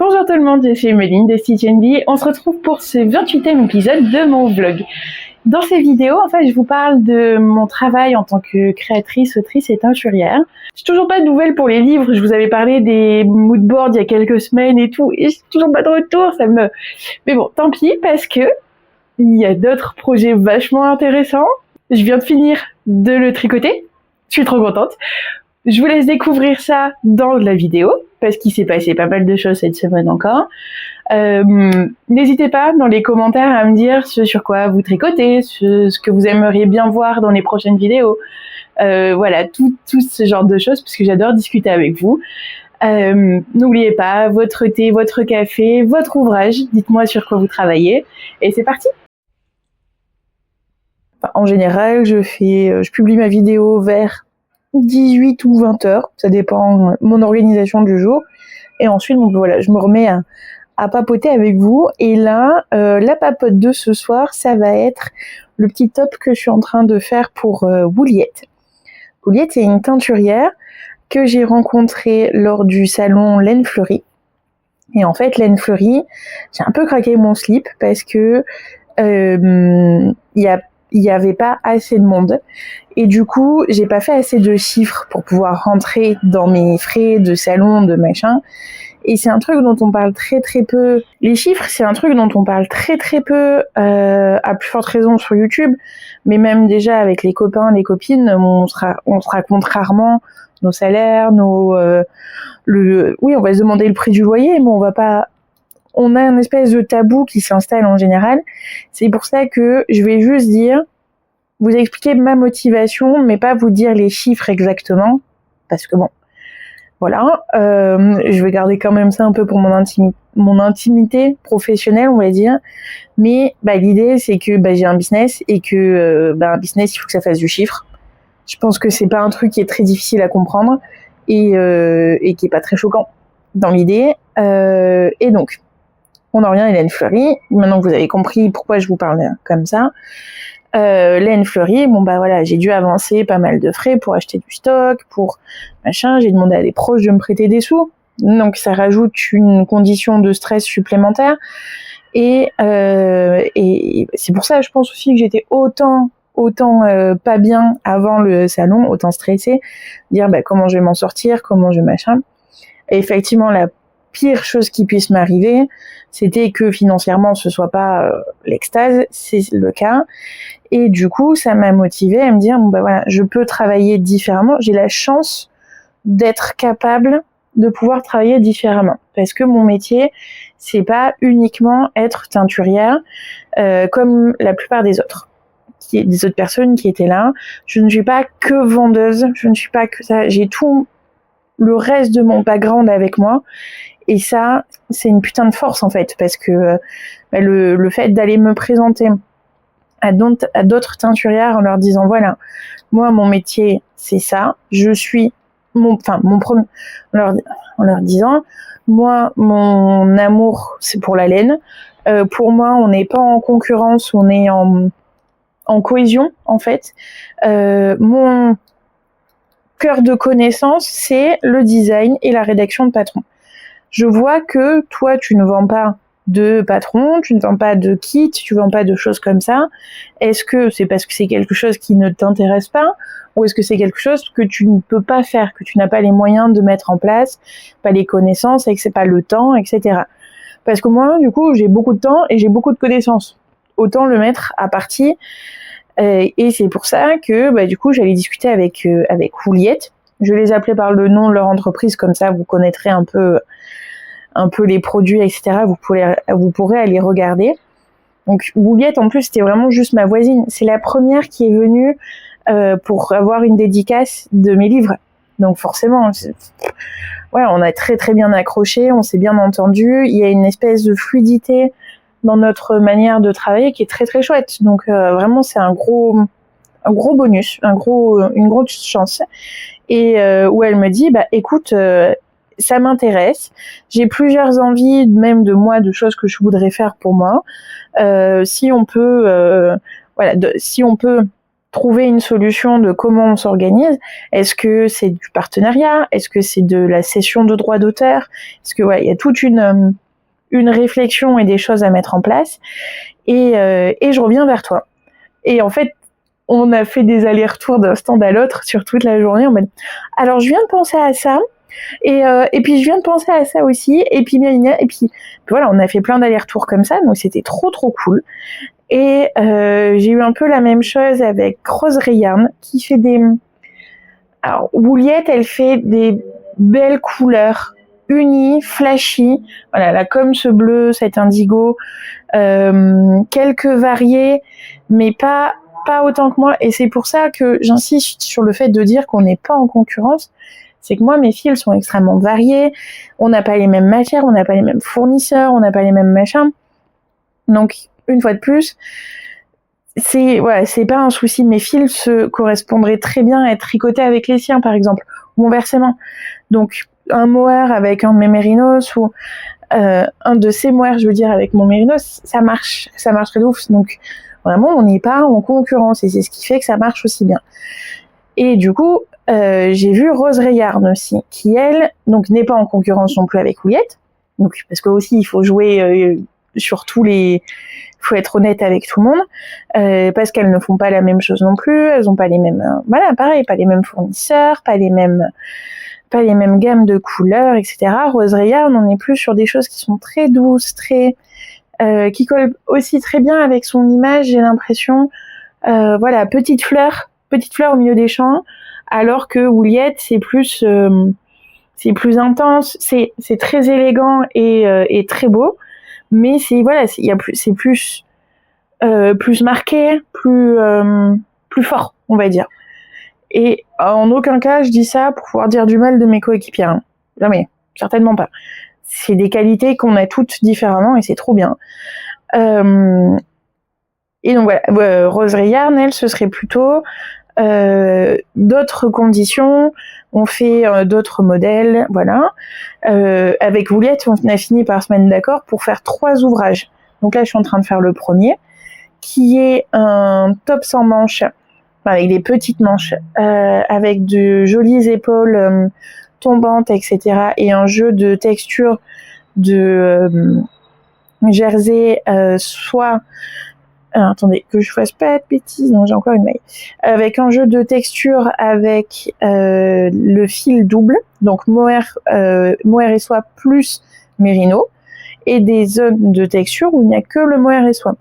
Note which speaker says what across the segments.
Speaker 1: Bonjour tout le monde, je suis Emeline de Stitch & Bee. On se retrouve pour ce 28e épisode de mon vlog. Dans ces vidéos, en fait, je vous parle de mon travail en tant que créatrice, autrice et teinturière. J'ai toujours pas de nouvelles pour les livres. Je vous avais parlé des moodboards il y a quelques semaines et tout, et j'ai toujours pas de retour. Mais bon, tant pis, parce que il y a d'autres projets vachement intéressants. Je viens de finir de le tricoter. Je suis trop contente. Je vous laisse découvrir ça dans la vidéo, parce qu'il s'est passé pas mal de choses cette semaine encore. N'hésitez pas dans les commentaires à me dire ce sur quoi vous tricotez, ce que vous aimeriez bien voir dans les prochaines vidéos. Voilà, tout ce genre de choses, parce que j'adore discuter avec vous. N'oubliez pas, votre thé, votre café, votre ouvrage, dites-moi sur quoi vous travaillez, et c'est parti. En général, je publie ma vidéo vers 18 ou 20 heures, ça dépend de mon organisation du jour. Et ensuite, donc voilà, je me remets à papoter avec vous. Et là, la papote de ce soir, ça va être le petit top que je suis en train de faire pour Wouliette. Wouliette, c'est une teinturière que j'ai rencontrée lors du salon Laine Fleurie. Et en fait, Laine Fleurie, j'ai un peu craqué mon slip parce que il y avait pas assez de monde. Et du coup, j'ai pas fait assez de chiffres pour pouvoir rentrer dans mes frais de salon, de machin. Et c'est un truc dont on parle très très peu. Les chiffres, c'est un truc dont on parle très très peu, à plus forte raison sur YouTube. Mais même déjà avec les copains, les copines, on se raconte rarement nos salaires, oui, on va se demander le prix du loyer, mais on a un espèce de tabou qui s'installe en général. C'est pour ça que je vais juste vous expliquer ma motivation, mais pas vous dire les chiffres exactement, parce que bon, voilà, je vais garder quand même ça un peu pour mon intimité professionnelle, on va dire. Mais l'idée, c'est que j'ai un business et que un business, il faut que ça fasse du chiffre. Je pense que c'est pas un truc qui est très difficile à comprendre et qui est pas très choquant dans l'idée. Et donc, on en revient à Laine Fleurie. Maintenant que vous avez compris pourquoi je vous parle comme ça, Laine Fleurie, j'ai dû avancer pas mal de frais pour acheter du stock, pour machin. J'ai demandé à des proches de me prêter des sous, donc ça rajoute une condition de stress supplémentaire. Et c'est pour ça, je pense aussi que j'étais autant pas bien avant le salon, autant stressée, dire comment je vais m'en sortir, comment je machin. Et effectivement, la pire chose qui puisse m'arriver, c'était que financièrement ce soit pas l'extase, c'est le cas. Et du coup, ça m'a motivée à me dire je peux travailler différemment. J'ai la chance d'être capable de pouvoir travailler différemment, parce que mon métier, c'est pas uniquement être teinturière comme la plupart des autres personnes qui étaient là. Je ne suis pas que vendeuse, je ne suis pas que ça. J'ai tout le reste de mon background avec moi. Et ça, c'est une putain de force en fait, parce que le fait d'aller me présenter à d'autres teinturières en leur disant voilà, moi mon métier c'est ça, je suis en leur disant moi mon amour c'est pour la laine, pour moi on n'est pas en concurrence, on est en cohésion en fait. Mon cœur de connaissance c'est le design et la rédaction de patron. Je vois que toi, tu ne vends pas de patron, tu ne vends pas de kit, tu ne vends pas de choses comme ça. Est-ce que c'est parce que c'est quelque chose qui ne t'intéresse pas, ou est-ce que c'est quelque chose que tu ne peux pas faire, que tu n'as pas les moyens de mettre en place, pas les connaissances, et que c'est pas le temps, etc. Parce que moi, du coup, j'ai beaucoup de temps et j'ai beaucoup de connaissances. Autant le mettre à partie. Et c'est pour ça que, du coup, j'allais discuter avec Wouliette. Je les appelais par le nom de leur entreprise, comme ça, vous connaîtrez un peu les produits, etc. Vous pourrez aller regarder. Donc Wouliette, en plus, c'était vraiment juste ma voisine. C'est la première qui est venue pour avoir une dédicace de mes livres. Donc forcément, on a très très bien accroché, on s'est bien entendu. Il y a une espèce de fluidité dans notre manière de travailler qui est très très chouette. Donc vraiment, c'est un gros bonus, une grosse chance. Et où elle me dit, écoute, ça m'intéresse, j'ai plusieurs envies même de choses que je voudrais faire pour moi. Si on peut trouver une solution de comment on s'organise. Est-ce que c'est du partenariat? Est-ce que c'est de la cession de droits d'auteur? Est-ce que il y a toute une réflexion et des choses à mettre en place. Et je reviens vers toi. Et en fait, on a fait des allers-retours d'un stand à l'autre sur toute la journée en mode alors je viens de penser à ça et puis je viens de penser à ça aussi et puis voilà, on a fait plein d'allers-retours comme ça, donc c'était trop cool. Et j'ai eu un peu la même chose avec Rose Rayarn qui fait alors Wouliette, elle fait des belles couleurs unies, flashy, voilà, là comme ce bleu, cet indigo, quelques variés, mais pas autant que moi, et c'est pour ça que j'insiste sur le fait de dire qu'on n'est pas en concurrence. C'est que moi, mes fils sont extrêmement variés, on n'a pas les mêmes matières, on n'a pas les mêmes fournisseurs, on n'a pas les mêmes machins. Donc, une fois de plus, c'est pas un souci. Mes fils se correspondraient très bien à être tricotés avec les siens, par exemple, ou inversement. Donc, un mohair avec un de mes mérinos, ou un de ces mohairs, je veux dire, avec mon mérinos, ça marcherait de ouf. Donc, vraiment, on n'est pas en concurrence et c'est ce qui fait que ça marche aussi bien. Et du coup, j'ai vu Rose Rayarn aussi, qui elle, donc n'est pas en concurrence non plus avec Wouliette. Donc parce que aussi il faut jouer sur faut être honnête avec tout le monde, parce qu'elles ne font pas la même chose non plus. Elles ont pas les mêmes, pas les mêmes fournisseurs, pas les mêmes gammes de couleurs, etc. Rose Rayarn, on est plus sur des choses qui sont très douces, qui colle aussi très bien avec son image, j'ai l'impression. Petite fleur au milieu des champs, alors que Wouliette, c'est plus intense, c'est très élégant et très beau, mais c'est plus marqué, plus fort, on va dire. Et en aucun cas, je dis ça pour pouvoir dire du mal de mes coéquipières. Hein. Jamais, certainement pas. C'est des qualités qu'on a toutes différemment et c'est trop bien. Et donc voilà, Rose Rayarn, elle, ce serait plutôt d'autres conditions. On fait d'autres modèles, voilà. Avec Wouliette, on a fini par se mettre d'accord pour faire 3 ouvrages. Donc là, je suis en train de faire le premier, qui est un top sans manches, avec des petites manches, avec de jolies épaules tombantes, etc. Et un jeu de texture de jersey, soit... attendez, que je fasse pas de bêtises, non, j'ai encore une maille. Avec un jeu de texture avec le fil double, donc mohair et soie plus mérino, et des zones de texture où il n'y a que le mohair et soie.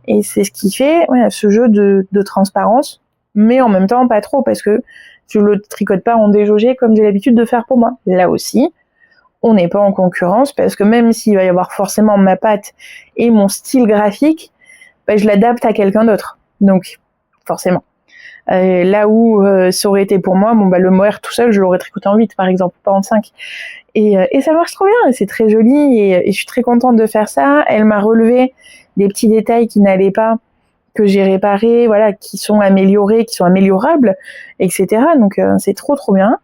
Speaker 1: Et c'est ce qui fait ce jeu de transparence, mais en même temps pas trop, parce que je le tricote pas en déjaugé comme j'ai l'habitude de faire pour moi. Là aussi, on n'est pas en concurrence, parce que même s'il va y avoir forcément ma patte et mon style graphique, je l'adapte à quelqu'un d'autre. Donc, forcément. Là où ça aurait été pour moi, le mohair tout seul, je l'aurais tricoté en 8, par exemple, pas en 5. Et ça marche trop bien, et c'est très joli, et je suis très contente de faire ça. Elle m'a relevé des petits détails qui n'allaient pas, que j'ai réparés, voilà, qui sont améliorés, qui sont améliorables, etc. Donc, c'est trop bien.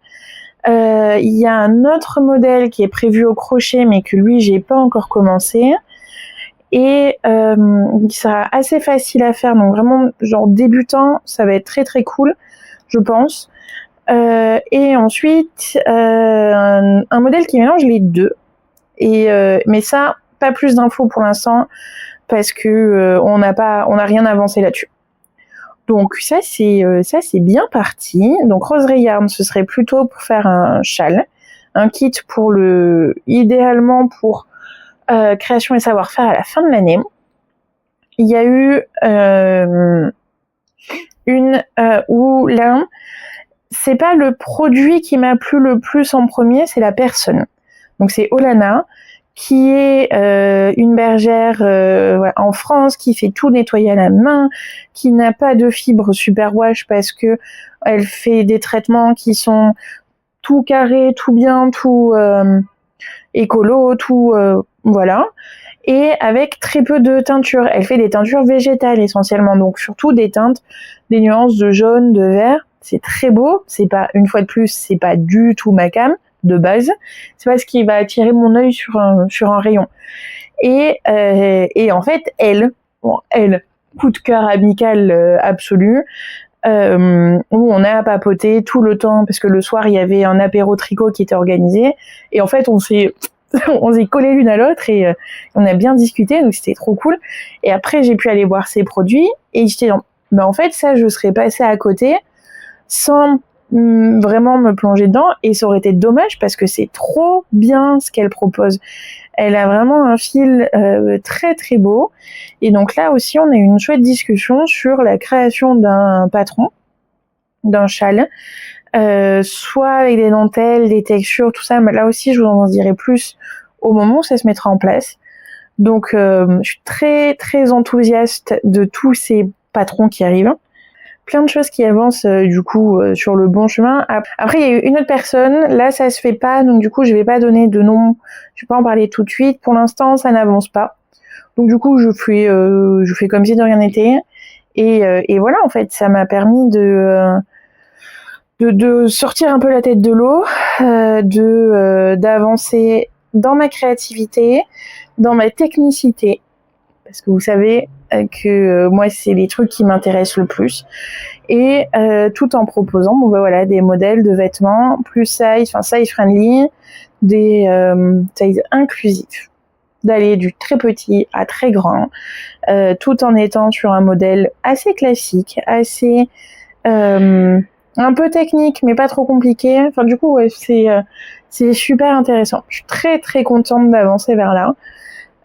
Speaker 1: Il y a un autre modèle qui est prévu au crochet, mais que lui, j'ai pas encore commencé. Et qui sera assez facile à faire, donc vraiment genre débutant, ça va être très cool, je pense. Et ensuite un modèle qui mélange les deux, mais ça, pas plus d'infos pour l'instant, parce que on n'a rien avancé là-dessus. Donc ça c'est bien parti. Donc Rose Rayarn, ce serait plutôt pour faire un châle, un kit idéalement pour création et savoir-faire à la fin de l'année. Il y a eu où là, c'est pas le produit qui m'a plu le plus en premier, c'est la personne. Donc c'est Olana, qui est une bergère en France, qui fait tout nettoyer à la main, qui n'a pas de fibre superwash parce que elle fait des traitements qui sont tout carrés, tout bien, tout écolo, tout voilà, et avec très peu de teinture. Elle fait des teintures végétales essentiellement, donc surtout des teintes, des nuances de jaune, de vert. C'est très beau. C'est pas, une fois de plus, c'est pas du tout ma came de base. C'est pas ce qui va attirer mon œil sur un rayon. Et en fait, elle, coup de cœur amical absolu. où on a papoté tout le temps parce que le soir il y avait un apéro tricot qui était organisé et en fait on s'est collés l'une à l'autre et on a bien discuté, donc c'était trop cool. Et après j'ai pu aller voir ses produits et j'étais dans, mais en fait ça je serais passée à côté sans vraiment me plonger dedans et ça aurait été dommage parce que c'est trop bien ce qu'elle propose. Elle a vraiment un fil très très beau. Et donc là aussi, on a eu une chouette discussion sur la création d'un patron, d'un châle, soit avec des dentelles, des textures, tout ça. Mais là aussi, je vous en dirai plus au moment où ça se mettra en place. Donc, je suis très très enthousiaste de tous ces patrons qui arrivent. Plein de choses qui avancent du coup sur le bon chemin. Après, il y a eu une autre personne. Là, ça se fait pas, donc du coup, je vais pas donner de nom. Je vais pas en parler tout de suite. Pour l'instant, ça n'avance pas. Donc du coup, je fais comme si de rien n'était. Et voilà, en fait, ça m'a permis de sortir un peu la tête de l'eau, d'avancer dans ma créativité, dans ma technicité, parce que vous savez que moi c'est les trucs qui m'intéressent le plus, et tout en proposant voilà, des modèles de vêtements plus size friendly, des size inclusifs, d'aller du très petit à très grand, tout en étant sur un modèle assez classique, assez un peu technique mais pas trop compliqué. Enfin du coup ouais, c'est super intéressant. Je suis très très contente d'avancer vers là.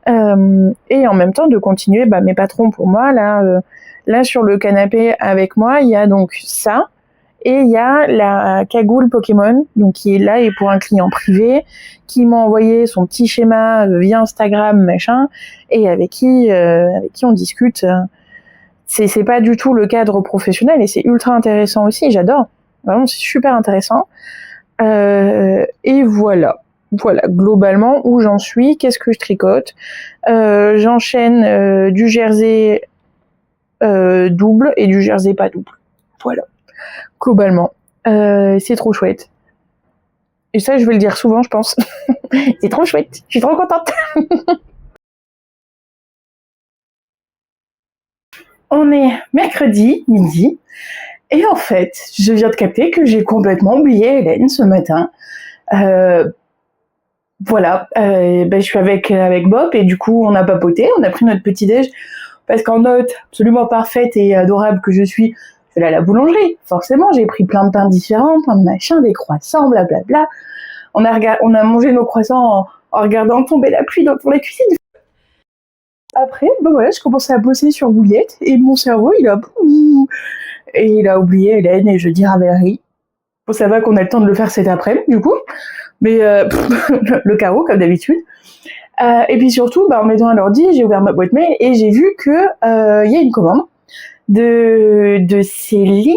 Speaker 1: Et en même temps de continuer mes patrons pour moi là sur le canapé avec moi, il y a donc ça et il y a la cagoule Pokémon donc qui est là et pour un client privé qui m'a envoyé son petit schéma via Instagram machin et avec qui on discute. C'est pas du tout le cadre professionnel et c'est ultra intéressant aussi, j'adore. Vraiment c'est super intéressant. Et voilà globalement où j'en suis, qu'est-ce que je tricote. J'enchaîne du jersey double et du jersey pas double. Voilà, globalement. C'est trop chouette. Et ça, je vais le dire souvent, je pense. C'est trop chouette, je suis trop contente. On est mercredi midi. Et en fait, je viens de capter que j'ai complètement oublié Hélène ce matin. Voilà, je suis avec Bob et du coup on a papoté, on a pris notre petit déj parce qu'en note absolument parfaite et adorable que je suis, je vais aller à la boulangerie. Forcément, j'ai pris plein de pains différents, plein de machins, des croissants, blablabla. On a mangé nos croissants en regardant tomber la pluie pour la cuisine. Après, voilà, je commençais à bosser sur Bouillette et mon cerveau il a oublié Hélène et je dis Ravelry. Bon, ça va qu'on a le temps de le faire cet après-midi du coup, mais le carreau comme d'habitude. Et puis surtout, en mettant à l'ordi, j'ai ouvert ma boîte mail et j'ai vu que y a une commande de Céline,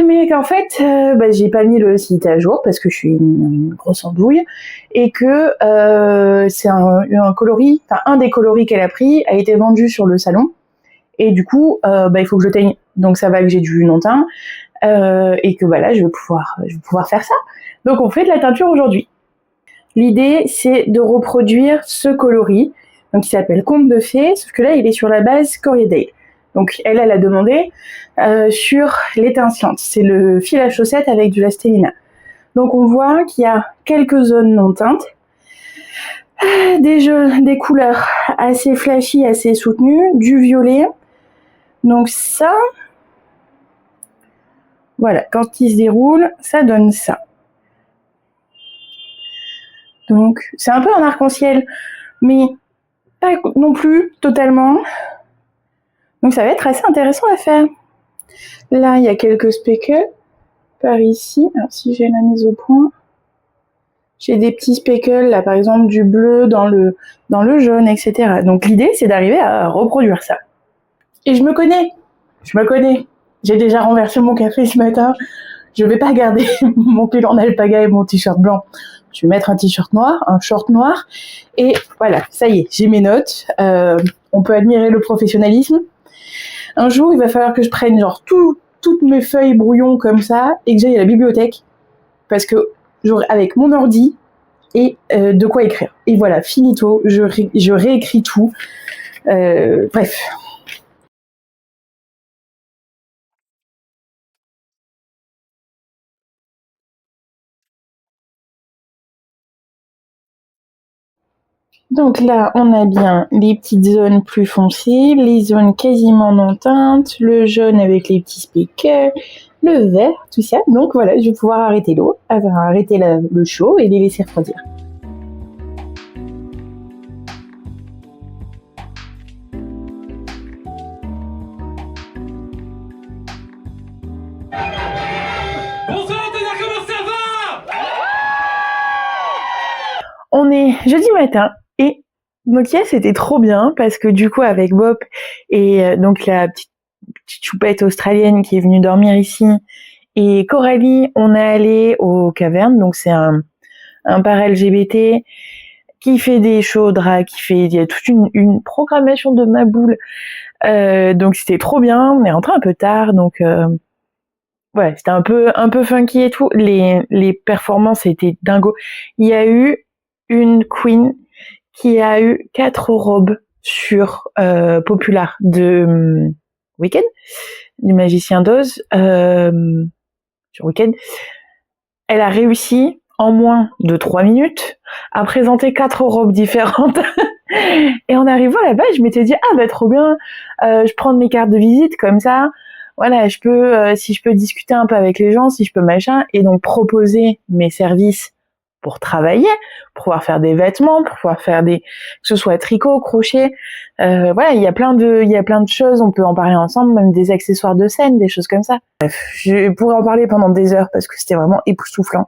Speaker 1: mais qu'en fait, j'ai pas mis le site à jour parce que je suis une grosse andouille et que c'est un coloris, un des coloris qu'elle a pris a été vendu sur le salon et du coup, il faut que je teigne. Donc ça va que j'ai du non-teint et que là, je vais pouvoir faire ça. Donc on fait de la teinture aujourd'hui. L'idée, c'est de reproduire ce coloris, donc qui s'appelle Conte de Fées, sauf que là, il est sur la base Corriedale. Donc elle a demandé sur l'étincelante. C'est le fil à chaussettes avec du Lastelina. Donc on voit qu'il y a quelques zones non teintes, des couleurs assez flashy, assez soutenues, du violet. Donc ça, voilà, quand il se déroule, ça donne ça. Donc c'est un peu un arc-en-ciel, mais pas non plus totalement. Donc ça va être assez intéressant à faire. Là, il y a quelques speckles par ici. Alors si j'ai la mise au point, j'ai des petits speckles là, par exemple du bleu dans le jaune, etc. Donc l'idée, c'est d'arriver à reproduire ça. Et je me connais. J'ai déjà renversé mon café ce matin. Je vais pas garder mon pull en alpaga et mon t-shirt blanc. Je vais mettre un t-shirt noir, un short noir. Et voilà, ça y est, j'ai mes notes. On peut admirer le professionnalisme. Un jour, il va falloir que je prenne toutes mes feuilles brouillons comme ça et que j'aille à la bibliothèque parce que j'aurai avec mon ordi et de quoi écrire. Et voilà, finito, je réécris tout. Bref. Donc là, on a bien les petites zones plus foncées, les zones quasiment non teintes, le jaune avec les petits speckles, le vert, tout ça. Donc voilà, je vais pouvoir arrêter l'eau, arrêter le chaud et les laisser refroidir. On est jeudi matin et donc hier c'était trop bien parce que du coup avec Bob et donc la petite choupette australienne qui est venue dormir ici et Coralie, on est allé aux cavernes, donc c'est un bar LGBT qui fait des shows drag, il y a toute une programmation de ma boule, donc c'était trop bien. On est rentré un peu tard, donc ouais, c'était un peu funky et tout. Les performances étaient dingo. Il y a eu une queen qui a eu 4 robes sur Popular de Weekend, du magicien d'Oz, sur Weekend. Elle a réussi en moins de 3 minutes à présenter 4 robes différentes. Et en arrivant là-bas, je m'étais dit ah bah trop bien, je prends mes cartes de visite comme ça. Voilà, je peux si je peux discuter un peu avec les gens, si je peux machin, et donc proposer mes services pour travailler, pour pouvoir faire des vêtements, pour pouvoir faire que ce soit tricot, crochet, voilà, il y a plein de choses, on peut en parler ensemble, même des accessoires de scène, des choses comme ça. Bref, je pourrais en parler pendant des heures parce que c'était vraiment époustouflant.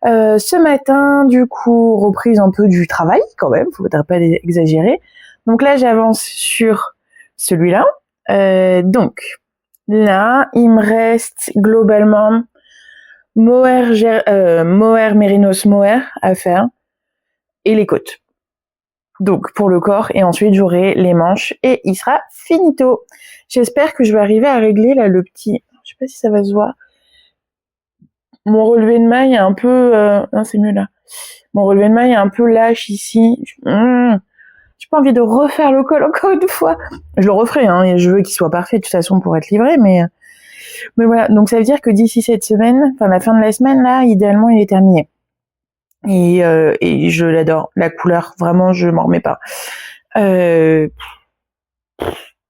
Speaker 1: Ce matin, du coup, reprise un peu du travail quand même, faudrait pas exagérer. Donc là, j'avance sur celui-là. Donc là, il me reste globalement mohair mérinos mohair à faire et les côtes. Donc pour le corps, et ensuite j'aurai les manches et il sera finito. J'espère que je vais arriver à régler là le petit, je sais pas si ça va se voir. Mon relevé de maille est un peu non, c'est mieux là. Mon relevé de maille est un peu lâche ici. J'ai pas envie de refaire le col encore une fois. Je le referai, hein, et je veux qu'il soit parfait de toute façon pour être livré, mais voilà. Donc ça veut dire que d'ici cette semaine, enfin la fin de la semaine là, idéalement il est terminé. Et je l'adore. La couleur, vraiment, je m'en remets pas.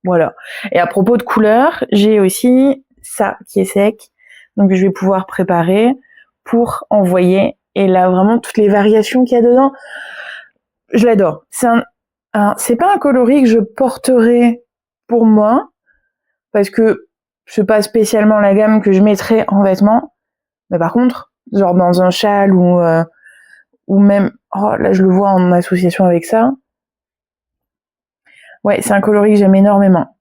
Speaker 1: Voilà. Et à propos de couleur, j'ai aussi ça qui est sec. Donc je vais pouvoir préparer pour envoyer. Et là, vraiment, toutes les variations qu'il y a dedans, je l'adore. C'est pas un coloris que je porterai pour moi, parce que c'est pas spécialement la gamme que je mettrais en vêtements. Mais par contre, genre dans un châle ou même, oh là je le vois en association avec ça. Ouais, c'est un coloris que j'aime énormément.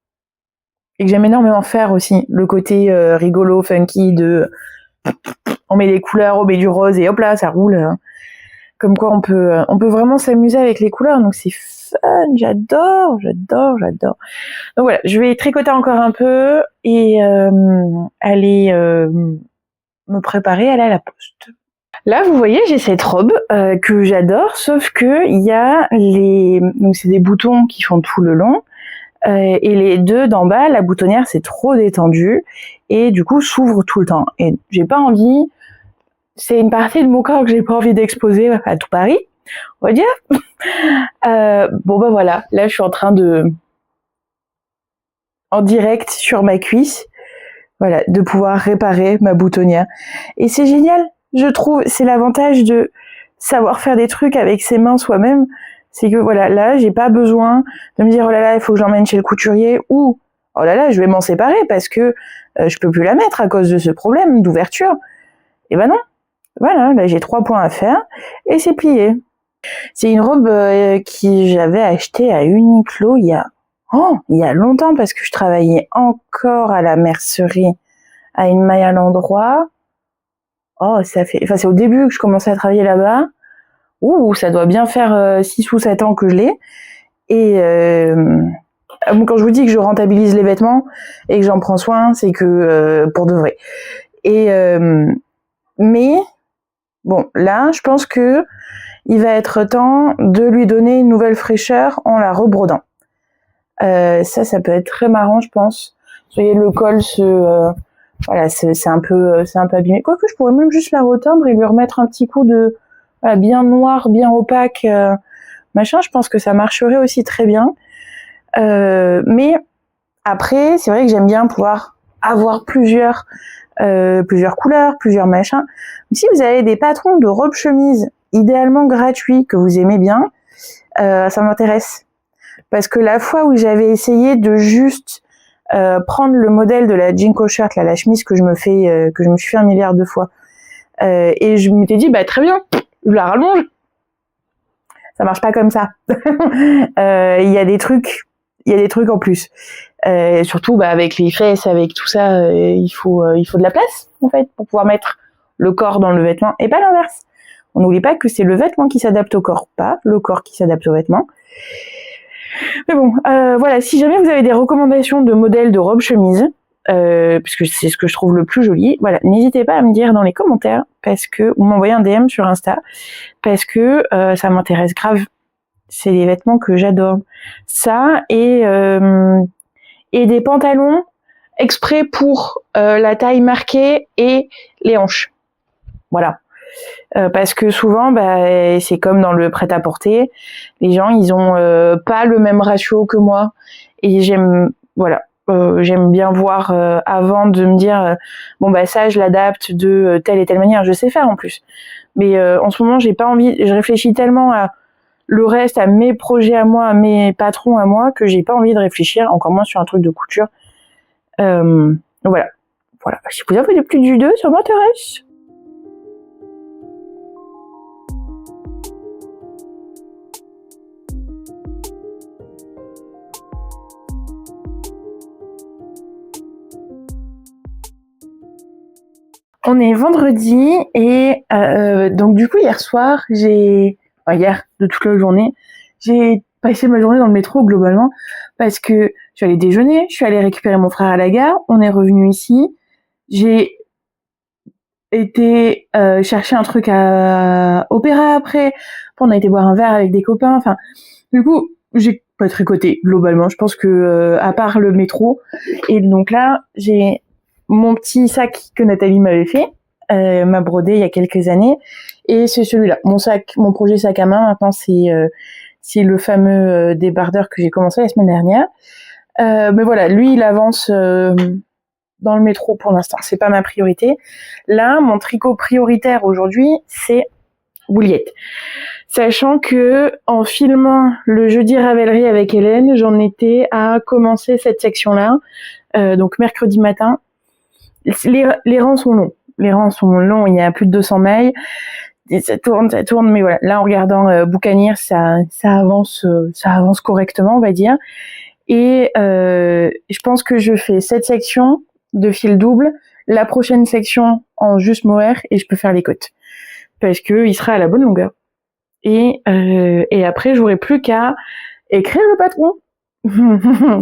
Speaker 1: Et que j'aime énormément faire aussi. Le côté rigolo, funky de on met des couleurs, on met du rose et hop là, ça roule. Hein. Comme quoi on peut vraiment s'amuser avec les couleurs, donc c'est fun, j'adore. Donc voilà, je vais tricoter encore un peu et aller me préparer à aller à la poste. Là, vous voyez, j'ai cette robe que j'adore, sauf que il y a donc c'est des boutons qui font tout le long, et les deux d'en bas, la boutonnière c'est trop détendu et du coup s'ouvre tout le temps. Et j'ai pas envie. C'est une partie de mon corps que j'ai pas envie d'exposer à tout Paris, on va dire. Bon ben voilà, là je suis en train en direct sur ma cuisse, voilà, de pouvoir réparer ma boutonnière. Et c'est génial, je trouve, c'est l'avantage de savoir faire des trucs avec ses mains soi-même, c'est que voilà, là j'ai pas besoin de me dire oh là là, il faut que j'emmène chez le couturier ou oh là là, je vais m'en séparer parce que je peux plus la mettre à cause de ce problème d'ouverture. Et ben non. Voilà, là j'ai 3 points à faire et c'est plié. C'est une robe que j'avais achetée à Uniqlo il y a longtemps parce que je travaillais encore à la mercerie à une maille à l'endroit. C'est au début que je commençais à travailler là-bas. Ça doit bien faire 6 ou 7 ans que je l'ai. Et quand je vous dis que je rentabilise les vêtements et que j'en prends soin, c'est que pour de vrai. Et mais bon, là, je pense que il va être temps de lui donner une nouvelle fraîcheur en la rebrodant. Ça peut être très marrant, je pense. Vous voyez, le col voilà, c'est un peu abîmé. Quoique, je pourrais même juste la reteindre et lui remettre un petit coup de bien noir, bien opaque, machin, je pense que ça marcherait aussi très bien. Mais après, c'est vrai que j'aime bien pouvoir avoir plusieurs couleurs, plusieurs machins. Si vous avez des patrons de robes chemises, idéalement gratuits, que vous aimez bien, ça m'intéresse. Parce que la fois où j'avais essayé de juste prendre le modèle de la Jinko shirt, là, la chemise que je me suis fait 1 milliard de fois, et je m'étais dit, bah très bien, je la rallonge. Ça marche pas comme ça. Il y a des trucs en plus. Surtout, bah, avec les fesses, avec tout ça, il faut de la place, en fait, pour pouvoir mettre le corps dans le vêtement, et pas l'inverse. On n'oublie pas que c'est le vêtement qui s'adapte au corps, pas le corps qui s'adapte au vêtement. Mais bon, voilà, si jamais vous avez des recommandations de modèles de robes chemises, puisque c'est ce que je trouve le plus joli, voilà, n'hésitez pas à me dire dans les commentaires, ou m'envoyer un DM sur Insta, parce que ça m'intéresse grave. C'est des vêtements que j'adore. Ça, et des pantalons exprès pour la taille marquée et les hanches. Voilà. Parce que souvent, bah, c'est comme dans le prêt-à-porter, les gens, ils ont pas le même ratio que moi, et j'aime bien voir avant de me dire bon bah ça je l'adapte de telle et telle manière, je sais faire en plus. Mais en ce moment, j'ai pas envie, je réfléchis tellement à le reste, à mes projets à moi, à mes patrons à moi, que j'ai pas envie de réfléchir, encore moins sur un truc de couture. Voilà. Si vous avez des petites idées, ça m'intéresse. On est vendredi et donc du coup hier soir, hier de toute la journée, j'ai passé ma journée dans le métro globalement parce que je suis allée déjeuner, je suis allée récupérer mon frère à la gare, on est revenu ici, j'ai été chercher un truc à Opéra après on a été boire un verre avec des copains, enfin du coup j'ai pas tricoté globalement, je pense que à part le métro, et donc là j'ai mon petit sac que Nathalie m'avait fait, m'a brodé il y a quelques années, et c'est celui-là, mon projet sac à main maintenant, c'est le fameux débardeur que j'ai commencé la semaine dernière. Mais voilà, lui il avance dans le métro pour l'instant, c'est pas ma priorité. Là, mon tricot prioritaire aujourd'hui, c'est Bouliette. Sachant que en filmant le jeudi Ravelry avec Hélène, j'en étais à commencer cette section-là, donc mercredi matin. Les rangs sont longs. Il y a plus de 200 mailles. Et ça tourne, mais voilà. Là, en regardant Boucanir, ça avance correctement, on va dire. Et je pense que je fais cette section de fil double, la prochaine section en juste mohair, et je peux faire les côtes. Parce que il sera à la bonne longueur. Et après, j'aurai plus qu'à écrire le patron.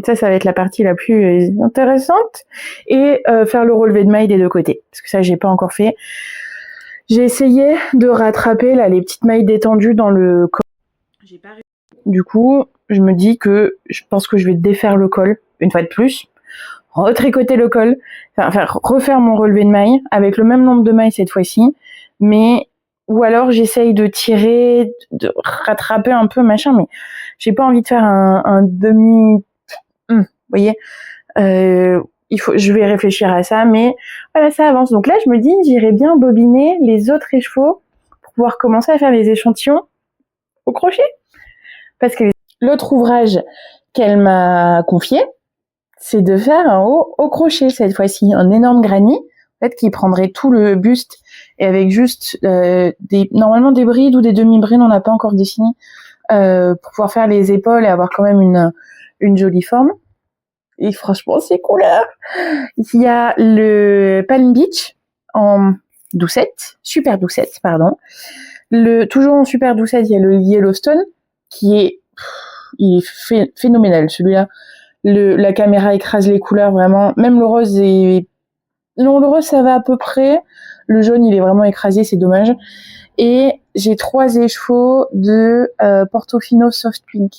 Speaker 1: Ça va être la partie la plus intéressante, et faire le relevé de mailles des deux côtés, parce que ça j'ai pas encore fait. J'ai essayé de rattraper là les petites mailles détendues dans le col. J'ai pas réussi. Du coup, je me dis que je pense que je vais défaire le col une fois de plus, retricoter le col, refaire mon relevé de mailles avec le même nombre de mailles cette fois-ci, mais ou alors j'essaye de tirer, de rattraper un peu machin, mais j'ai pas envie de faire un demi. Vous voyez, je vais réfléchir à ça, mais voilà, ça avance. Donc là, je me dis, j'irai bien bobiner les autres écheveaux pour pouvoir commencer à faire les échantillons au crochet. Parce que l'autre ouvrage qu'elle m'a confié, c'est de faire un haut au crochet cette fois-ci, un énorme granit, en fait, qui prendrait tout le buste, et avec juste normalement des brides ou des demi-brides, on n'a pas encore défini, pour pouvoir faire les épaules et avoir quand même une jolie forme. Et franchement, c'est cool. Il y a le Palm Beach en doucette, super doucette, pardon. Toujours en super doucette, il y a le Yellowstone qui est phénoménal, celui-là. La caméra écrase les couleurs vraiment. Même le rose non, le rose ça va à peu près. Le jaune il est vraiment écrasé, c'est dommage. Et j'ai 3 écheveaux de Portofino Soft Pink,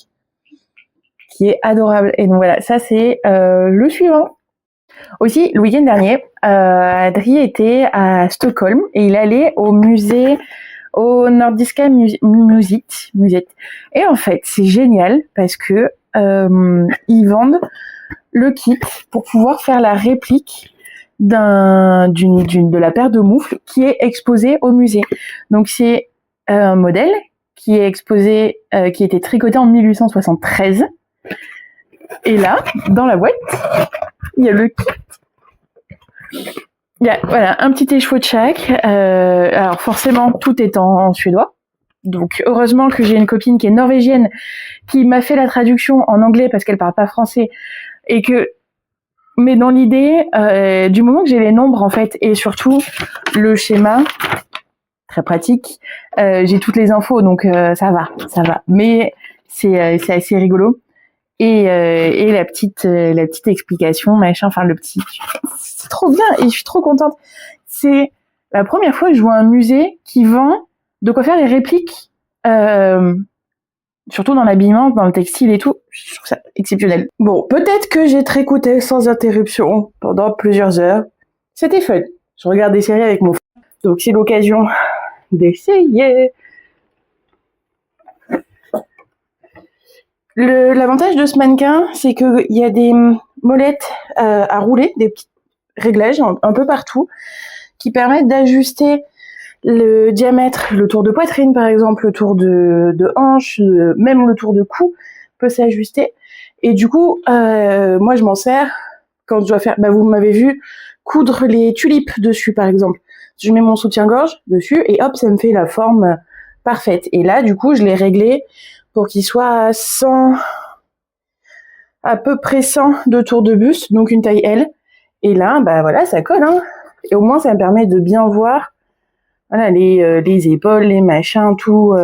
Speaker 1: qui est adorable. Et donc voilà, ça c'est le suivant. Aussi, le week-end dernier, Adri était à Stockholm et il allait au musée au Nordiska Museet. Et en fait, c'est génial parce que ils vendent le kit pour pouvoir faire la réplique de la paire de moufles qui est exposée au musée. Donc c'est un modèle qui est exposé, qui était tricoté en 1873. Et là, dans la boîte, il y a le kit. Il y a voilà, un petit écheveau de chaque. Alors forcément, tout est en suédois. Donc heureusement que j'ai une copine qui est norvégienne qui m'a fait la traduction en anglais parce qu'elle parle pas français et que mais dans l'idée du moment que j'ai les nombres en fait et surtout le schéma très pratique, j'ai toutes les infos donc ça va. Mais c'est assez rigolo et la petite explication machin enfin le petit c'est trop bien et je suis trop contente. C'est la première fois que je vois un musée qui vend de quoi faire des répliques, surtout dans l'habillement, dans le textile et tout. Je trouve ça exceptionnel. Bon, peut-être que j'ai tricoté sans interruption pendant plusieurs heures. C'était fun. Je regarde des séries avec mon frère. Donc c'est l'occasion d'essayer. L'avantage de ce mannequin, c'est qu'il y a des molettes à rouler, des petits réglages un peu partout, qui permettent d'ajuster le diamètre, le tour de poitrine par exemple, le tour de hanche, même le tour de cou peut s'ajuster. Et du coup, moi je m'en sers quand je dois faire, vous m'avez vu coudre les tulipes dessus par exemple. Je mets mon soutien-gorge dessus et hop, ça me fait la forme parfaite. Et là, du coup, je l'ai réglé pour qu'il soit à peu près 100 de tour de buste, donc une taille L. Et là, voilà, ça colle, hein. Et au moins, ça me permet de bien voir, voilà, les épaules, les machins, tout,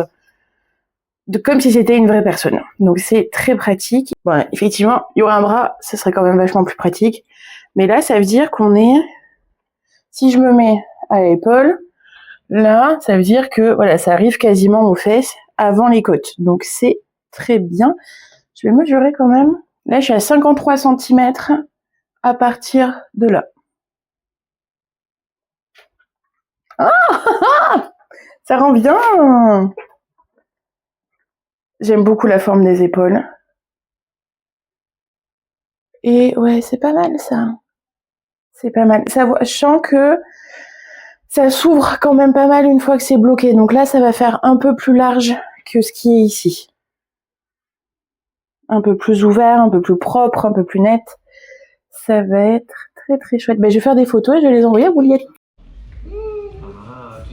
Speaker 1: comme si c'était une vraie personne. Donc c'est très pratique. Bon, effectivement, il y aurait un bras, ça serait quand même vachement plus pratique. Mais là, ça veut dire qu'on est, si je me mets à l'épaule, là, ça veut dire que voilà, ça arrive quasiment aux fesses avant les côtes. Donc c'est très bien. Je vais mesurer quand même. Là, je suis à 53 cm à partir de là. Ah, ça rend bien. J'aime beaucoup la forme des épaules. Et ouais, c'est pas mal ça. C'est pas mal. Je sens que ça s'ouvre quand même pas mal une fois que c'est bloqué. Donc là, ça va faire un peu plus large que ce qui est ici. Un peu plus ouvert, un peu plus propre, un peu plus net. Ça va être très très chouette. Je vais faire des photos et je vais les envoyer à Bouliette.
Speaker 2: Tout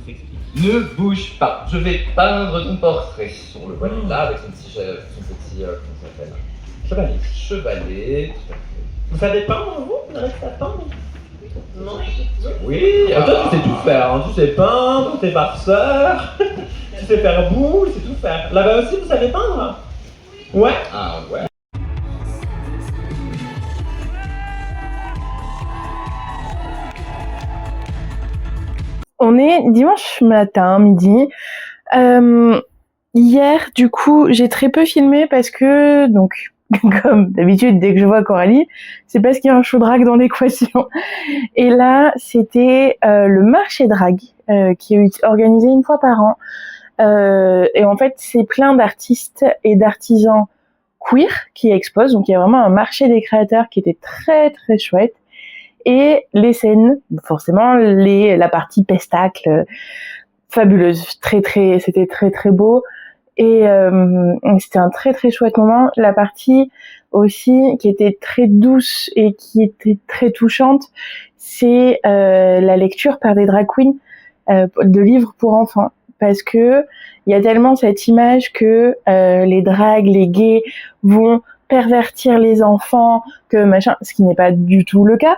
Speaker 2: s'explique. Ne bouge pas. Je vais peindre ton portrait sur le volet là avec son petit comment ça s'appelle, chevalier. Vous savez peindre vous? Vous restez à peindre? Non. Oui. Toi tu sais tout faire. Hein. Tu sais peindre, t'es farceur. Tu sais faire boule, tu sais tout faire. Là-bas aussi vous savez peindre? Ouais. Ah ouais.
Speaker 1: On est dimanche matin, midi. Hier, du coup, j'ai très peu filmé parce que, donc, comme d'habitude, dès que je vois Coralie, c'est parce qu'il y a un show drag dans l'équation. Et là, c'était le marché drag qui est organisé une fois par an. Et en fait, c'est plein d'artistes et d'artisans queer qui exposent. Donc, il y a vraiment un marché des créateurs qui était très, très chouette. Et les scènes, forcément, la partie pestacle, fabuleuse. C'était très, très beau. Et c'était un très très chouette moment. La partie aussi qui était très douce et qui était très touchante, c'est la lecture par des drag queens de livres pour enfants. Parce que il y a tellement cette image que les drags, les gays vont pervertir les enfants, que machin, ce qui n'est pas du tout le cas.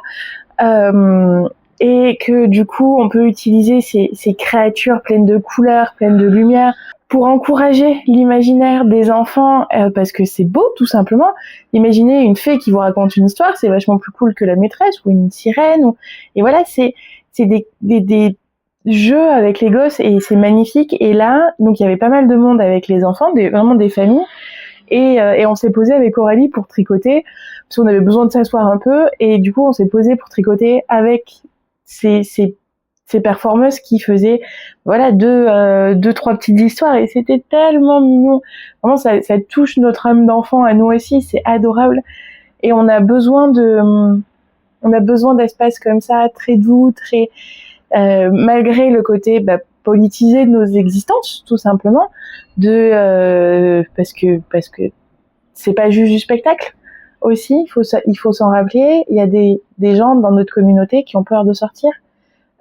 Speaker 1: Et que du coup on peut utiliser ces créatures pleines de couleurs, pleines de lumière pour encourager l'imaginaire des enfants, parce que c'est beau tout simplement. Imaginez une fée qui vous raconte une histoire, c'est vachement plus cool que la maîtresse ou une sirène. Et voilà, c'est des jeux avec les gosses et c'est magnifique. Et là, donc il y avait pas mal de monde avec les enfants, vraiment des familles. Et on s'est posé avec Aurélie pour tricoter, parce qu'on avait besoin de s'asseoir un peu, et du coup on s'est posé pour tricoter avec ces ces performeuses qui faisaient voilà deux trois petites histoires et c'était tellement mignon. Vraiment ça touche notre âme d'enfant à nous aussi, c'est adorable et on a besoin d'espaces comme ça très doux, très malgré le côté politisé de nos existences tout simplement parce que c'est pas juste du spectacle aussi, il faut s'en rappeler, il y a des gens dans notre communauté qui ont peur de sortir.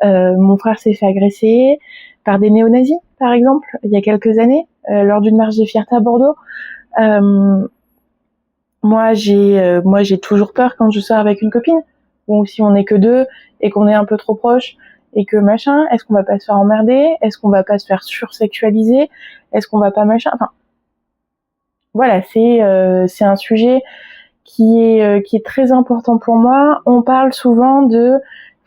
Speaker 1: Mon frère s'est fait agresser par des néo-nazis, par exemple, il y a quelques années, lors d'une marche des fiertés à Bordeaux. Moi, j'ai toujours peur quand je sors avec une copine, ou si on n'est que deux et qu'on est un peu trop proche et que machin, est-ce qu'on va pas se faire emmerder? Est-ce qu'on va pas se faire sursexualiser? Est-ce qu'on va pas machin? Enfin, voilà, c'est un sujet qui est très important pour moi. On parle souvent il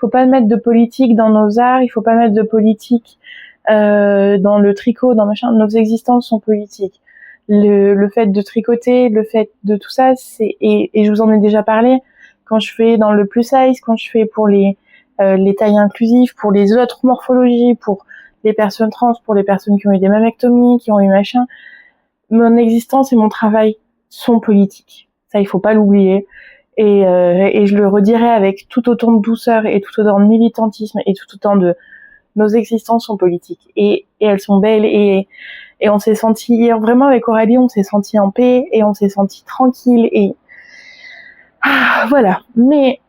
Speaker 1: faut pas mettre de politique dans nos arts, il faut pas mettre de politique dans le tricot, dans machin. Nos existences sont politiques. Le fait de tricoter, le fait de tout ça, et je vous en ai déjà parlé quand je fais dans le plus size, quand je fais pour les tailles inclusives, pour les autres morphologies, pour les personnes trans, pour les personnes qui ont eu des mammectomies, qui ont eu machin. Mon existence et mon travail sont politiques. Ça, il faut pas l'oublier. Et je le redirai avec tout autant de douceur et tout autant de militantisme et tout autant de nos existences sont politiques et elles sont belles et on s'est senti vraiment avec Aurélie, on s'est senti en paix et on s'est senti tranquille et voilà. Mais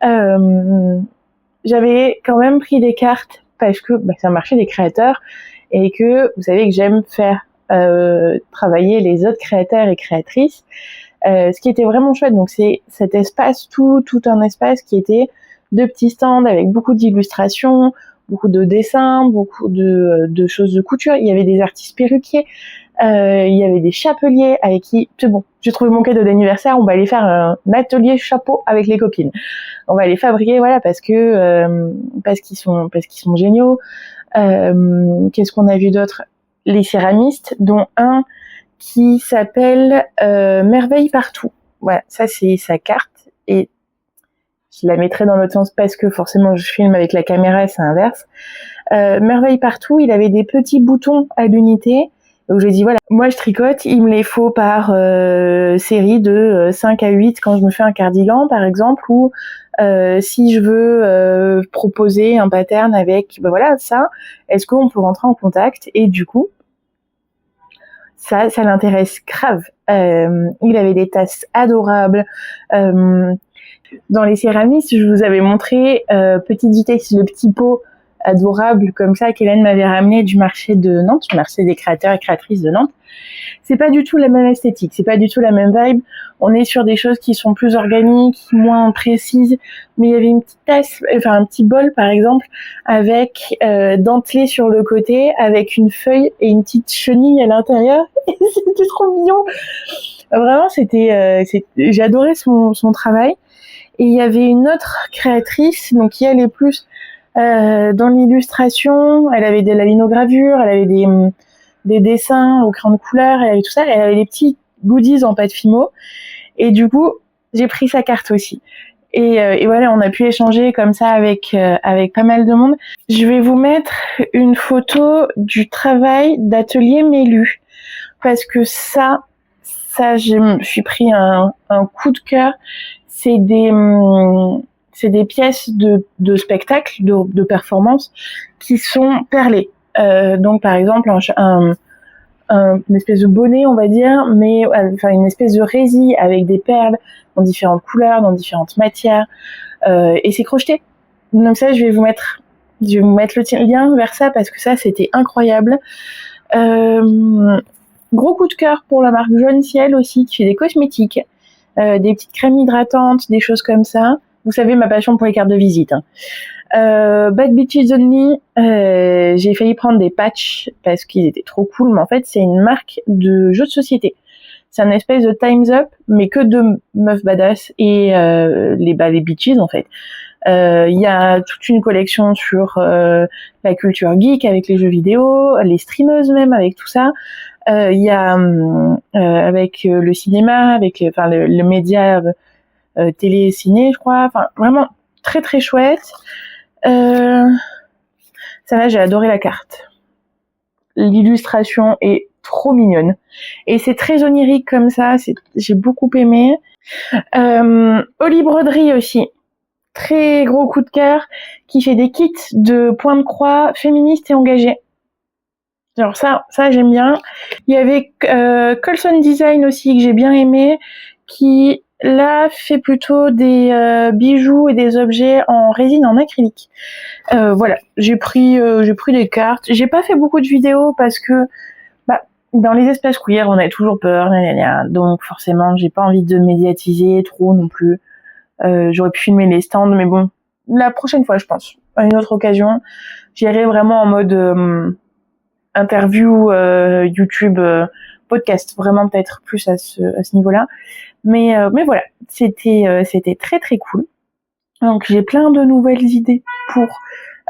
Speaker 1: j'avais quand même pris des cartes parce que c'est un marché des créateurs et que vous savez que j'aime faire travailler les autres créateurs et créatrices. Ce qui était vraiment chouette, donc c'est cet espace, tout un espace qui était de petits stands avec beaucoup d'illustrations, beaucoup de dessins, beaucoup de choses de couture. Il y avait des artistes perruquiers, il y avait des chapeliers avec qui, c'est bon, j'ai trouvé mon cadeau d'anniversaire, on va aller faire un atelier chapeau avec les copines. On va les fabriquer, voilà, parce qu'ils sont géniaux. Qu'est-ce qu'on a vu d'autre? Les céramistes, dont un qui s'appelle Merveille partout. Voilà, ça c'est sa carte et je la mettrai dans l'autre sens parce que forcément je filme avec la caméra et c'est inverse. Merveille partout, il avait des petits boutons à l'unité. Donc je lui ai dit voilà, moi je tricote, il me les faut par série de 5 à 8 quand je me fais un cardigan par exemple ou si je veux proposer un pattern avec voilà ça, est-ce qu'on peut rentrer en contact et du coup ça l'intéresse grave. Il avait des tasses adorables. Dans les céramistes, je vous avais montré Petite Vitesse, le petit pot adorable comme ça qu'Hélène m'avait ramené du marché de Nantes, du marché des créateurs et créatrices de Nantes. C'est pas du tout la même esthétique, c'est pas du tout la même vibe. On est sur des choses qui sont plus organiques, moins précises. Mais il y avait une petite tasse, enfin un petit bol par exemple, avec dentelé sur le côté, avec une feuille et une petite chenille à l'intérieur. Et c'était trop mignon. Vraiment, j'adorais son travail. Et il y avait une autre créatrice, donc qui elle est plus dans l'illustration. Elle avait de la linogravure, elle avait des dessins au crayon de couleur, elle avait tout ça, elle avait des petits goodies en pâte Fimo, et du coup, j'ai pris sa carte aussi. Et voilà, on a pu échanger comme ça avec pas mal de monde. Je vais vous mettre une photo du travail d'Atelier Mélu, parce que ça, je me suis pris un coup de cœur. C'est des pièces de spectacle, de performance, qui sont perlées. Donc par exemple une espèce de bonnet on va dire, mais enfin une espèce de résille avec des perles dans différentes couleurs, dans différentes matières, et c'est crocheté. Donc ça je vais vous mettre le lien vers ça parce que ça c'était incroyable. Gros coup de cœur pour la marque Jaune Ciel aussi qui fait des cosmétiques, des petites crèmes hydratantes, des choses comme ça. Vous savez ma passion pour les cartes de visite. Bad Bitches Only, j'ai failli prendre des patchs parce qu'ils étaient trop cool, mais en fait c'est une marque de jeux de société. C'est un espèce de Time's Up, mais que de meufs badass et les bitches en fait. Il y a toute une collection sur la culture geek avec les jeux vidéo, les streameuses même avec tout ça. Il y a avec le cinéma, avec le média télé-ciné, je crois. Enfin, vraiment très très chouette. Ça là, j'ai adoré la carte. L'illustration est trop mignonne. Et c'est très onirique comme ça, j'ai beaucoup aimé. Oli Broderie aussi. Très gros coup de cœur, qui fait des kits de points de croix féministes et engagés. Alors ça j'aime bien. Il y avait Colson Design aussi que j'ai bien aimé, qui là fait plutôt des bijoux et des objets en résine en acrylique. Voilà, j'ai pris des cartes. J'ai pas fait beaucoup de vidéos parce que dans les espaces queer on a toujours peur, donc forcément j'ai pas envie de médiatiser trop non plus. J'aurais pu filmer les stands, mais bon, la prochaine fois je pense, à une autre occasion, j'irai vraiment en mode interview, YouTube, podcast, vraiment peut-être plus à ce niveau-là. Mais voilà, c'était très très cool. Donc j'ai plein de nouvelles idées pour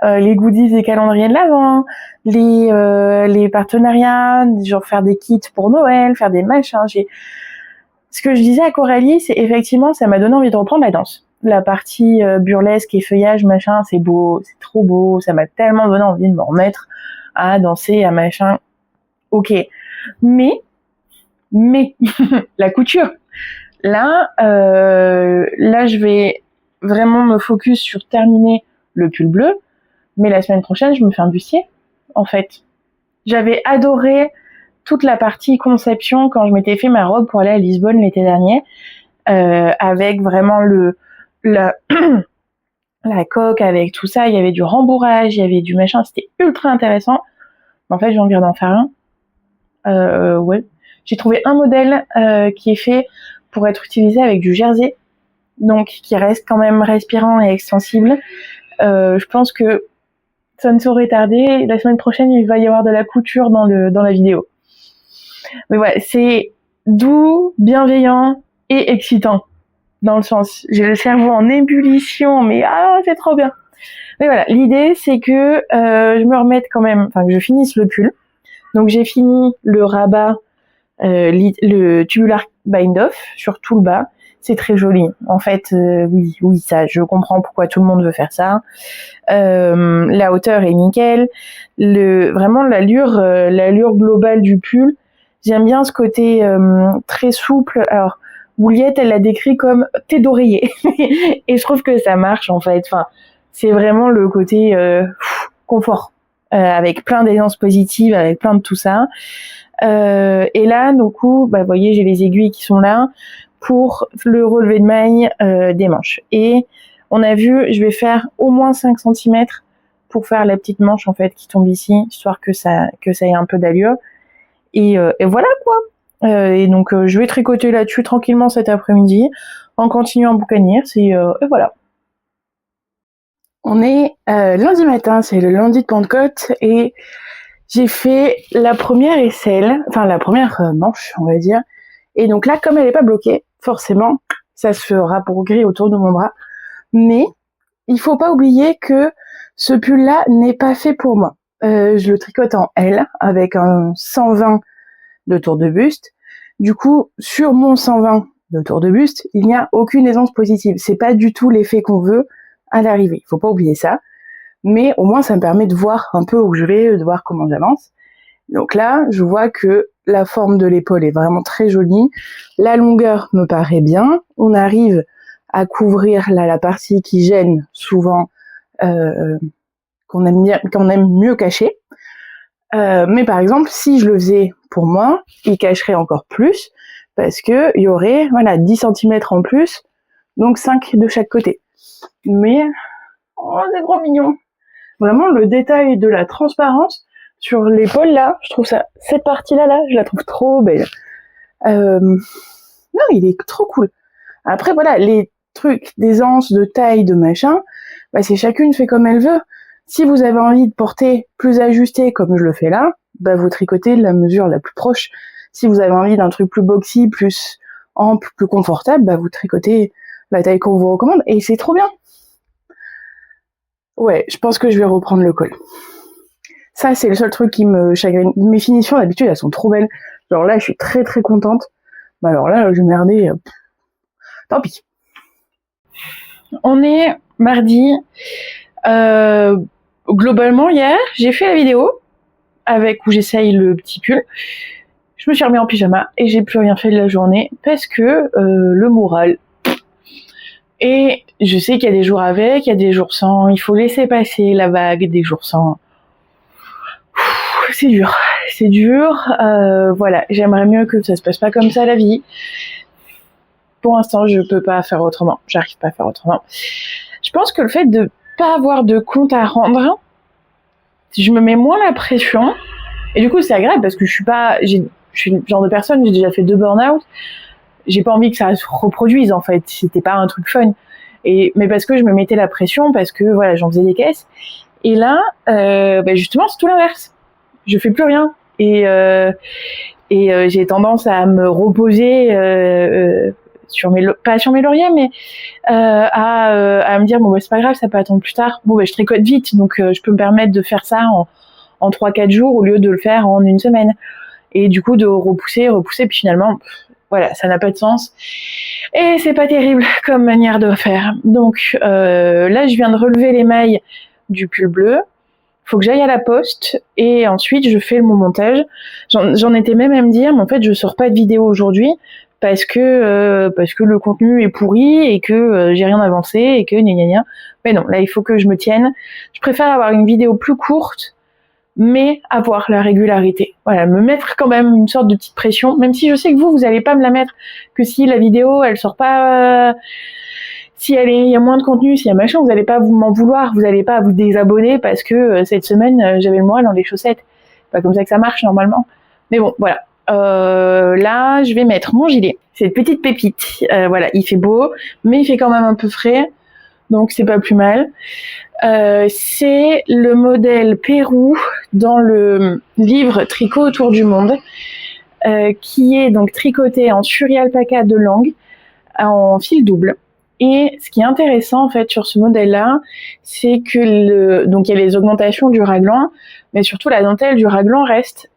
Speaker 1: les goodies et calendriers de l'Avent, les partenariats, genre faire des kits pour Noël, faire des machins. Ce que je disais à Coralie, c'est effectivement, ça m'a donné envie de reprendre la danse. La partie burlesque et feuillage, machin, c'est beau, c'est trop beau, ça m'a tellement donné envie de me remettre à danser, à machin. Ok. Mais, la couture. Là, je vais vraiment me focus sur terminer le pull bleu, mais la semaine prochaine, je me fais un bustier, en fait. J'avais adoré toute la partie conception quand je m'étais fait ma robe pour aller à Lisbonne l'été dernier, avec vraiment la coque, avec tout ça, il y avait du rembourrage, il y avait du machin, c'était ultra intéressant. En fait, j'ai envie d'en faire un. Ouais. J'ai trouvé un modèle qui est fait pour être utilisé avec du jersey, donc qui reste quand même respirant et extensible. Je pense que ça ne saurait tarder. La semaine prochaine, il va y avoir de la couture dans la vidéo. Mais ouais, c'est doux, bienveillant et excitant. Dans le sens, j'ai le cerveau en ébullition, mais c'est trop bien. Mais voilà, l'idée c'est que je me remette quand même, que je finisse le pull. Donc j'ai fini le rabat, le tubular bind-off sur tout le bas. C'est très joli. En fait, oui, ça, je comprends pourquoi tout le monde veut faire ça. La hauteur est nickel. Vraiment l'allure globale du pull. J'aime bien ce côté très souple. Alors, Bouliette, elle l'a décrit comme thé d'oreiller. Et je trouve que ça marche, en fait. Enfin, c'est vraiment le côté confort. Avec plein d'essence positive, avec plein de tout ça. Et là, du coup, vous voyez, j'ai les aiguilles qui sont là pour le relevé de maille des manches. Et on a vu, je vais faire au moins 5 cm pour faire la petite manche, en fait, qui tombe ici, histoire que ça ait un peu d'allure. Et voilà, quoi. Et donc, je vais tricoter là-dessus tranquillement cet après-midi, en continuant à boucanir. Et voilà. On est lundi matin, c'est le lundi de Pentecôte, et j'ai fait la première manche, on va dire. Et donc là, comme elle n'est pas bloquée, forcément, ça se rabougrit autour de mon bras. Mais il faut pas oublier que ce pull-là n'est pas fait pour moi. Je le tricote en L, avec un 120 de tour de buste. Du coup, sur mon 120 de tour de buste, il n'y a aucune aisance positive. C'est pas du tout l'effet qu'on veut à l'arrivée. Il faut pas oublier ça. Mais au moins, ça me permet de voir un peu où je vais, de voir comment j'avance. Donc là, je vois que la forme de l'épaule est vraiment très jolie. La longueur me paraît bien. On arrive à couvrir là la partie qui gêne souvent, qu'on aime mieux cacher. Mais par exemple, si je le faisais pour moi, il cacherait encore plus parce que il y aurait 10 cm en plus, donc 5 de chaque côté. Mais c'est trop mignon. Vraiment le détail de la transparence sur l'épaule là, je trouve ça, cette partie-là, je la trouve trop belle. Non, il est trop cool. Après, voilà, les trucs d'aisance, de taille, de machin, c'est chacune fait comme elle veut. Si vous avez envie de porter plus ajusté, comme je le fais là, vous tricotez la mesure la plus proche. Si vous avez envie d'un truc plus boxy, plus ample, plus confortable, vous tricotez la taille qu'on vous recommande, et c'est trop bien. Ouais, je pense que je vais reprendre le col. Ça, c'est le seul truc qui me chagrine. Mes finitions, d'habitude, elles sont trop belles. Genre là, je suis très très contente. Alors là, je vais merder. Tant pis. On est mardi. globalement, hier, j'ai fait la vidéo où j'essaye le petit pull. Je me suis remis en pyjama et j'ai plus rien fait de la journée parce que le moral. Et je sais qu'il y a des jours avec, il y a des jours sans. Il faut laisser passer la vague des jours sans. C'est dur. C'est dur. Voilà, j'aimerais mieux que ça se passe pas comme ça la vie. Pour l'instant, je peux pas faire autrement. J'arrive pas à faire autrement. Je pense que le fait de pas avoir de compte à rendre, je me mets moins la pression. Et du coup, c'est agréable parce que je suis le genre de personne, j'ai déjà fait 2 burn-out. J'ai pas envie que ça se reproduise, en fait. C'était pas un truc fun. Mais parce que je me mettais la pression, parce que, voilà, j'en faisais des caisses. Et là, justement, c'est tout l'inverse. Je fais plus rien. Et j'ai tendance à me reposer, pas sur mes lauriers, mais à me dire, bon, c'est pas grave, ça peut attendre plus tard. Bon, je tricote vite, donc je peux me permettre de faire ça en 3-4 jours au lieu de le faire en 1 semaine. Et du coup, de repousser, puis finalement, voilà, ça n'a pas de sens. Et c'est pas terrible comme manière de faire. Donc là, je viens de relever les mailles du pull bleu. Faut que j'aille à la poste et ensuite je fais mon montage. J'en étais même à me dire, mais en fait, je sors pas de vidéo aujourd'hui parce que le contenu est pourri et que j'ai rien avancé et que gna gna gna. Mais non, là, il faut que je me tienne. Je préfère avoir une vidéo plus courte, mais avoir la régularité. Voilà, me mettre quand même une sorte de petite pression, même si je sais que vous allez pas me la mettre, que si la vidéo, elle sort pas, si il y a moins de contenu, s'il y a machin, vous allez pas m'en vouloir, vous allez pas vous désabonner parce que cette semaine, j'avais le moral dans les chaussettes. C'est pas comme ça que ça marche, normalement. Mais bon, voilà. Là, je vais mettre mon gilet. C'est une petite pépite. Voilà, il fait beau, mais il fait quand même un peu frais. Donc, c'est pas plus mal. C'est le modèle Pérou dans le livre Tricot autour du monde, qui est donc tricoté en suri-alpaca de langue, en fil double. Et ce qui est intéressant en fait sur ce modèle-là, c'est que donc il y a les augmentations du raglan, mais surtout la dentelle du raglan reste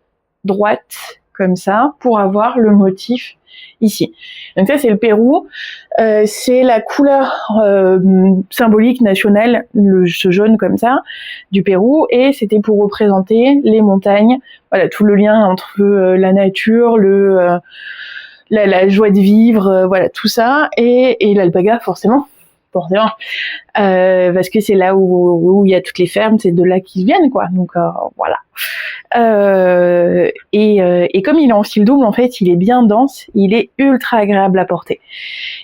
Speaker 1: droite comme ça pour avoir le motif ici. Donc ça c'est le Pérou, c'est la couleur symbolique nationale, ce jaune comme ça du Pérou, et c'était pour représenter les montagnes. Voilà, tout le lien entre la nature, la joie de vivre, voilà, tout ça, et l'alpaga forcément, parce que c'est là où il y a toutes les fermes, c'est de là qu'ils viennent, quoi. Donc voilà. Et comme il est en fil double, en fait, il est bien dense, il est ultra agréable à porter.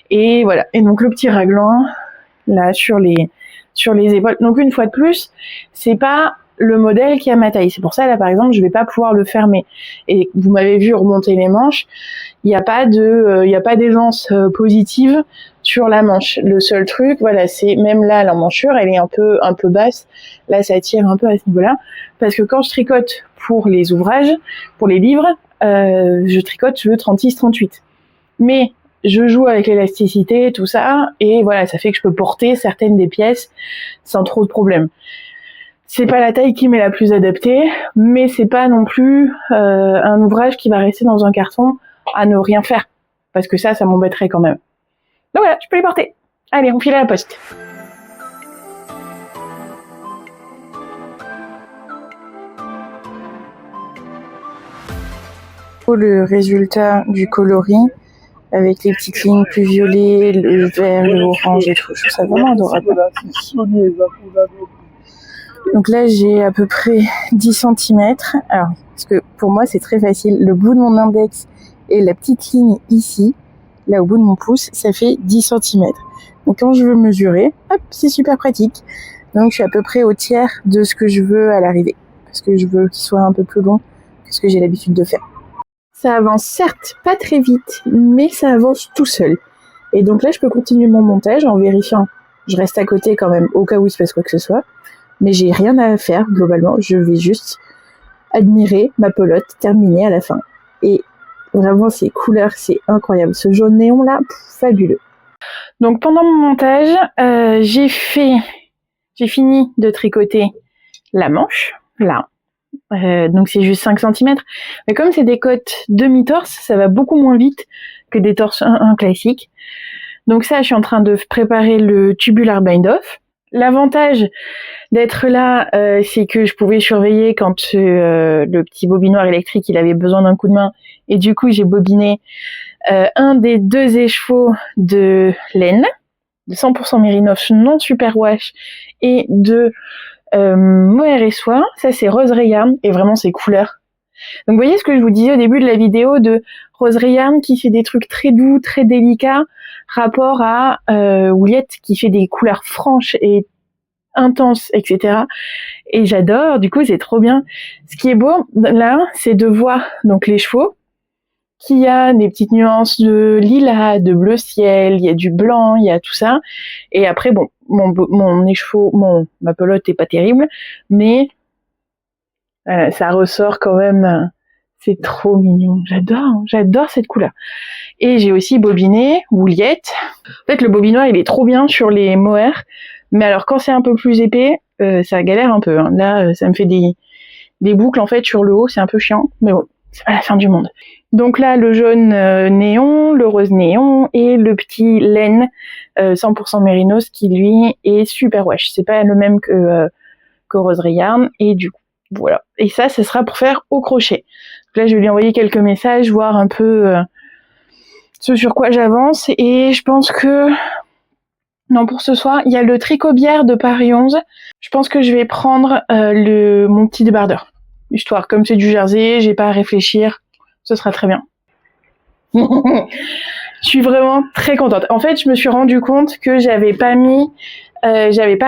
Speaker 1: Et voilà. Et donc le petit raglan là sur les épaules. Donc une fois de plus, c'est pas le modèle qui a ma taille. C'est pour ça là par exemple, je vais pas pouvoir le fermer. Et vous m'avez vu remonter les manches. Il n'y a pas d'aisance positive sur la manche. Le seul truc, voilà, c'est même là l'emmanchure, elle est un peu basse. Là, ça tire un peu à ce niveau-là, parce que quand je tricote pour les ouvrages, pour les livres, je tricote le 36-38. Mais je joue avec l'élasticité, tout ça, et voilà, ça fait que je peux porter certaines des pièces sans trop de problèmes. C'est pas la taille qui m'est la plus adaptée, mais c'est pas non plus un ouvrage qui va rester dans un carton à ne rien faire, parce que ça m'embêterait quand même. Donc voilà, je peux les porter. Allez, on file à la poste. Le résultat du coloris, avec les petites lignes plus violettes, le vert, le orange et tout, je trouve ça vraiment adorable. Donc là, j'ai à peu près 10 cm. Alors, parce que pour moi, c'est très facile. Le bout de mon index et la petite ligne ici, là au bout de mon pouce, ça fait 10 cm. Donc quand je veux mesurer, hop, c'est super pratique. Donc je suis à peu près au tiers de ce que je veux à l'arrivée. Parce que je veux qu'il soit un peu plus long que ce que j'ai l'habitude de faire. Ça avance certes pas très vite, mais ça avance tout seul. Et donc là, je peux continuer mon montage en vérifiant. Je reste à côté quand même, au cas où il se passe quoi que ce soit. Mais j'ai rien à faire, globalement. Je vais juste admirer ma pelote terminée à la fin. Et vraiment, ces couleurs, c'est incroyable. Ce jaune néon là, fabuleux. Donc pendant mon montage, j'ai fini de tricoter la manche, là. Donc c'est juste 5 cm. Mais comme c'est des cottes demi-torse, ça va beaucoup moins vite que des torses 1 classiques. Donc ça, je suis en train de préparer le tubular bind-off. L'avantage d'être là, c'est que je pouvais surveiller quand le petit bobinoir électrique il avait besoin d'un coup de main, et du coup j'ai bobiné un des 2 écheveaux de laine, de 100% Mérinos non superwash et de mohair et soie. Ça c'est rose Rayarn et vraiment c'est couleur. Donc vous voyez ce que je vous disais au début de la vidéo de Rose Rayarn qui fait des trucs très doux, très délicats, rapport à Wouliette qui fait des couleurs franches et intenses, etc. Et j'adore, du coup c'est trop bien. Ce qui est beau là, c'est de voir donc les chevaux, qu'il y a des petites nuances de lilas, de bleu ciel, il y a du blanc, il y a tout ça. Et après, bon, mon écheveau, ma pelote est pas terrible, mais ça ressort quand même. C'est trop mignon. J'adore cette couleur. Et j'ai aussi bobiné Wouliette. En fait, le bobinoir, il est trop bien sur les mohair. Mais alors, quand c'est un peu plus épais, ça galère un peu. Hein. Là, ça me fait des boucles, en fait, sur le haut. C'est un peu chiant. Mais bon, c'est pas la fin du monde. Donc là, le jaune néon, le rose néon et le petit laine 100% Mérinos qui, lui, est super wash. C'est pas le même que Rose Rayarn. Et du coup, voilà. Et ça sera pour faire au crochet. Donc là, je vais lui envoyer quelques messages, voir un peu ce sur quoi j'avance. Et je pense que... Non, pour ce soir, il y a le tricobière de Paris 11. Je pense que je vais prendre mon petit débardeur. Histoire, comme c'est du jersey, j'ai pas à réfléchir. Ce sera très bien. Je suis vraiment très contente. En fait, je me suis rendu compte que j'avais pas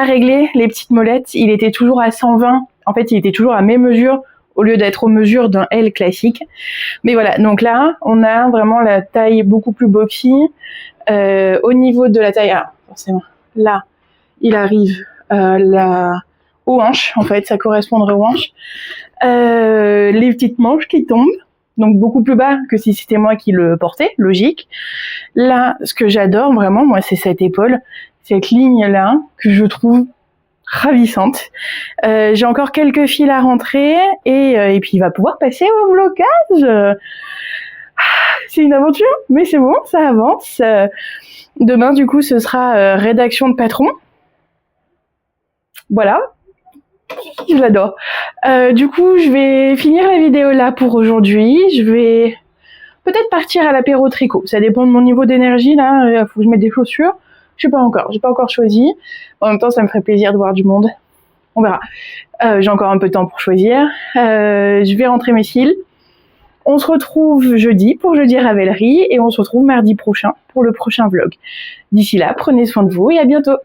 Speaker 1: réglé les petites molettes. Il était toujours à 120. En fait, il était toujours à mes mesures au lieu d'être aux mesures d'un L classique. Mais voilà, donc là, on a vraiment la taille beaucoup plus boxy. Au niveau de la taille, forcément, là, il arrive aux hanches. En fait, ça correspondrait aux hanches. Les petites manches qui tombent. Donc beaucoup plus bas que si c'était moi qui le portais, logique. Là, ce que j'adore vraiment, moi, c'est cette épaule, cette ligne-là, que je trouve ravissante. J'ai encore quelques fils à rentrer, et puis il va pouvoir passer au blocage. C'est une aventure, mais c'est bon, ça avance. Demain, du coup, ce sera rédaction de patron. Voilà. Je l'adore. Du coup, je vais finir la vidéo là pour aujourd'hui. Je vais peut-être partir à l'apéro tricot. Ça dépend de mon niveau d'énergie là. Il faut que je mette des chaussures. Je sais pas encore. J'ai pas encore choisi. En même temps, ça me ferait plaisir de voir du monde. On verra. J'ai encore un peu de temps pour choisir. Je vais rentrer mes cils. On se retrouve jeudi pour Jeudi Ravellerie et on se retrouve mardi prochain pour le prochain vlog. D'ici là, prenez soin de vous et à bientôt.